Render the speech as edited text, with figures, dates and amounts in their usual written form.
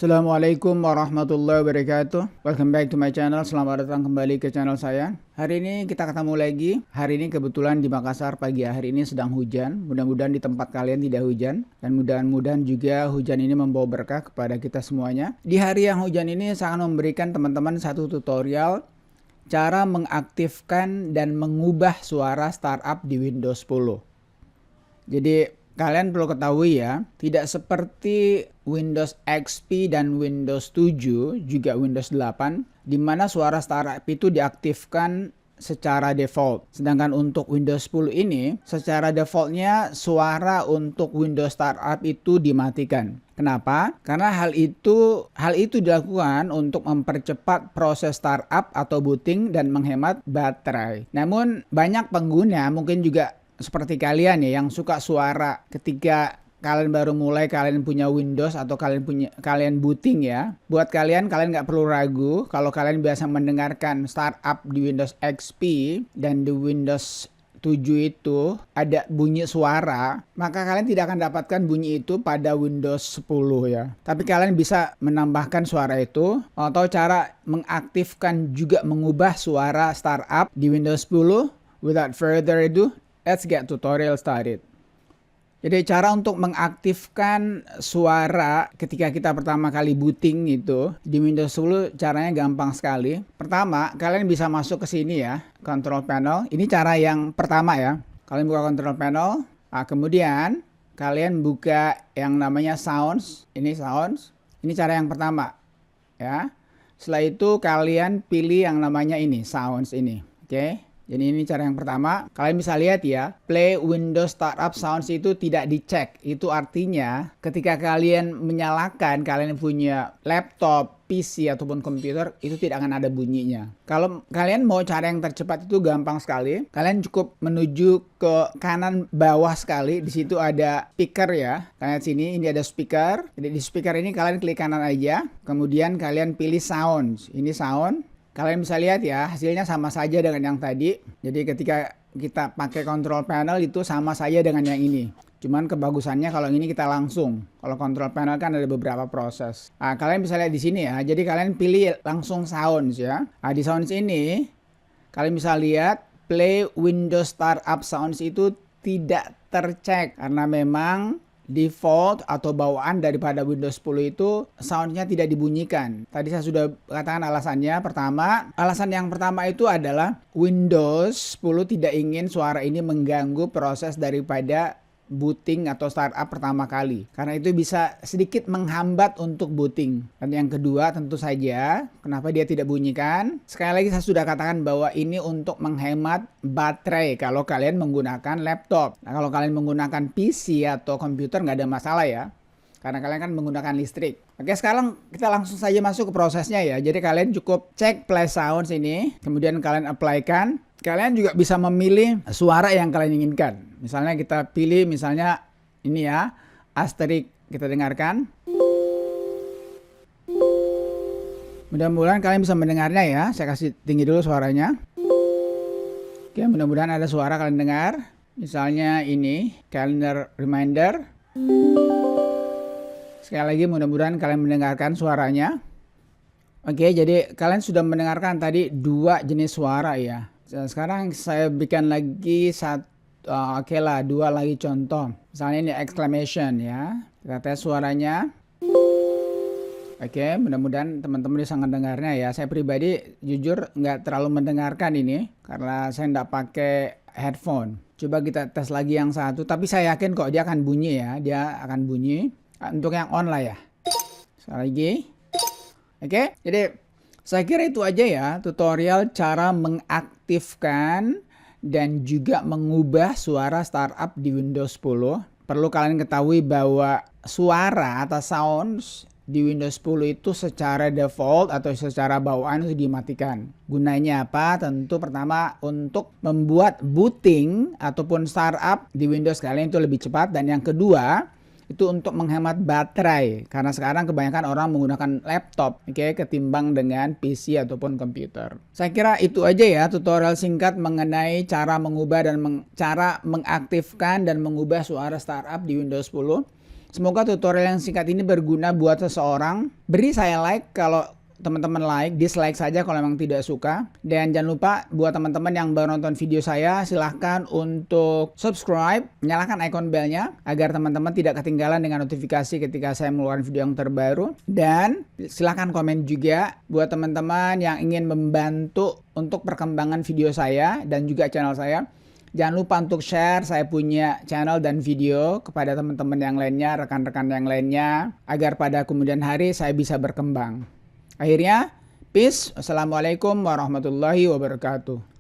Assalamualaikum warahmatullahi wabarakatuh. Welcome back to my channel. Selamat datang kembali ke channel saya. Hari ini kita ketemu lagi. Hari ini kebetulan di Makassar pagi hari ini sedang hujan. Mudah-mudahan di tempat kalian tidak hujan. Dan mudah-mudahan juga hujan ini membawa berkah kepada kita semuanya. Di hari yang hujan ini saya akan memberikan teman-teman satu tutorial cara mengaktifkan dan mengubah suara startup di Windows 10. Jadi kalian perlu ketahui ya, tidak seperti Windows XP dan Windows 7, juga Windows 8, di mana suara startup itu diaktifkan secara default. Sedangkan untuk Windows 10 ini, secara defaultnya suara untuk Windows startup itu dimatikan. Kenapa? Karena hal itu dilakukan untuk mempercepat proses startup atau booting dan menghemat baterai. Namun banyak pengguna mungkin juga seperti kalian ya yang suka suara ketika kalian baru mulai, kalian punya Windows atau kalian booting ya. Buat kalian nggak perlu ragu kalau kalian biasa mendengarkan startup di Windows XP dan di Windows 7 itu ada bunyi suara, maka kalian tidak akan dapatkan bunyi itu pada Windows 10 ya. Tapi kalian bisa menambahkan suara itu atau cara mengaktifkan juga mengubah suara startup di Windows 10. Without further ado, let's get tutorial started. Jadi cara untuk mengaktifkan suara ketika kita pertama kali booting itu di Windows 10 caranya gampang sekali. Pertama, kalian bisa masuk ke sini ya, control panel. Ini cara yang pertama ya. Kalian buka control panel. Nah, kemudian kalian buka yang namanya sounds. Ini sounds. Ini cara yang pertama ya. Setelah itu kalian pilih yang namanya ini, sounds ini. Oke. Jadi ini cara yang pertama. Kalian bisa lihat ya, play Windows Startup Sounds itu tidak dicek. Itu artinya ketika kalian menyalakan, kalian punya laptop, PC ataupun komputer, itu tidak akan ada bunyinya. Kalau kalian mau cara yang tercepat itu gampang sekali. Kalian cukup menuju ke kanan bawah sekali. Di situ ada speaker ya. Kalian lihat sini, ini ada speaker. Jadi di speaker ini kalian klik kanan aja. Kemudian kalian pilih sounds. Ini sound. Kalian bisa lihat ya, hasilnya sama saja dengan yang tadi. Jadi ketika kita pakai control panel itu sama saja dengan yang ini. Cuman kebagusannya kalau ini kita langsung. Kalau control panel kan ada beberapa proses. Nah, kalian bisa lihat di sini ya. Jadi kalian pilih langsung sounds ya. Nah, di sounds ini kalian bisa lihat play Windows Startup Sounds itu tidak tercek karena memang default atau bawaan daripada Windows 10 itu soundnya tidak dibunyikan. Tadi saya sudah katakan alasannya. Alasan yang pertama itu adalah Windows 10 tidak ingin suara ini mengganggu proses daripada booting atau startup pertama kali. Karena itu bisa sedikit menghambat untuk booting. Dan yang kedua tentu saja, kenapa dia tidak bunyikan? Sekali lagi saya sudah katakan bahwa ini untuk menghemat baterai kalau kalian menggunakan laptop. Nah, kalau kalian menggunakan PC atau komputer nggak ada masalah ya. Karena kalian kan menggunakan listrik. Oke, sekarang kita langsung saja masuk ke prosesnya ya. Jadi kalian cukup cek play sounds ini, kemudian kalian apply-kan. Kalian juga bisa memilih suara yang kalian inginkan. Misalnya kita pilih misalnya ini ya, asterisk, kita dengarkan. Mudah-mudahan kalian bisa mendengarnya ya. Saya kasih tinggi dulu suaranya. Oke, mudah-mudahan ada suara kalian dengar. Misalnya ini, calendar reminder. Sekali lagi mudah-mudahan kalian mendengarkan suaranya. Oke, jadi kalian sudah mendengarkan tadi dua jenis suara ya. Sekarang saya bikin lagi dua lagi contoh. Misalnya ini exclamation ya. Kita tes suaranya. Oke, mudah-mudahan teman-teman bisa mendengarnya ya. Saya pribadi jujur nggak terlalu mendengarkan ini karena saya nggak pakai headphone. Coba kita tes lagi yang satu. Tapi saya yakin kok dia akan bunyi ya. Dia akan bunyi. Untuk yang on lah ya. Sekali lagi. Oke, jadi saya kira itu aja ya tutorial cara mengaktifkan dan juga mengubah suara startup di Windows 10. Perlu kalian ketahui bahwa suara atau sounds di Windows 10 itu secara default atau secara bawaan itu dimatikan. Gunanya apa? Tentu pertama untuk membuat booting ataupun startup di Windows kalian itu lebih cepat, dan yang kedua itu untuk menghemat baterai karena sekarang kebanyakan orang menggunakan laptop, oke, ketimbang dengan PC ataupun komputer. Saya kira itu aja ya tutorial singkat mengenai cara mengubah dan cara mengaktifkan dan mengubah suara startup di Windows 10. Semoga tutorial yang singkat ini berguna buat seseorang. Beri saya like kalau teman-teman like, dislike saja kalau memang tidak suka. Dan jangan lupa buat teman-teman yang baru nonton video saya, silahkan untuk subscribe, nyalakan icon belnya agar teman-teman tidak ketinggalan dengan notifikasi ketika saya mengeluarkan video yang terbaru. Dan silahkan komen juga buat teman-teman yang ingin membantu untuk perkembangan video saya dan juga channel saya. Jangan lupa untuk share saya punya channel dan video kepada teman-teman yang lainnya, rekan-rekan yang lainnya, agar pada kemudian hari saya bisa berkembang. Akhirnya, peace. Assalamualaikum warahmatullahi wabarakatuh.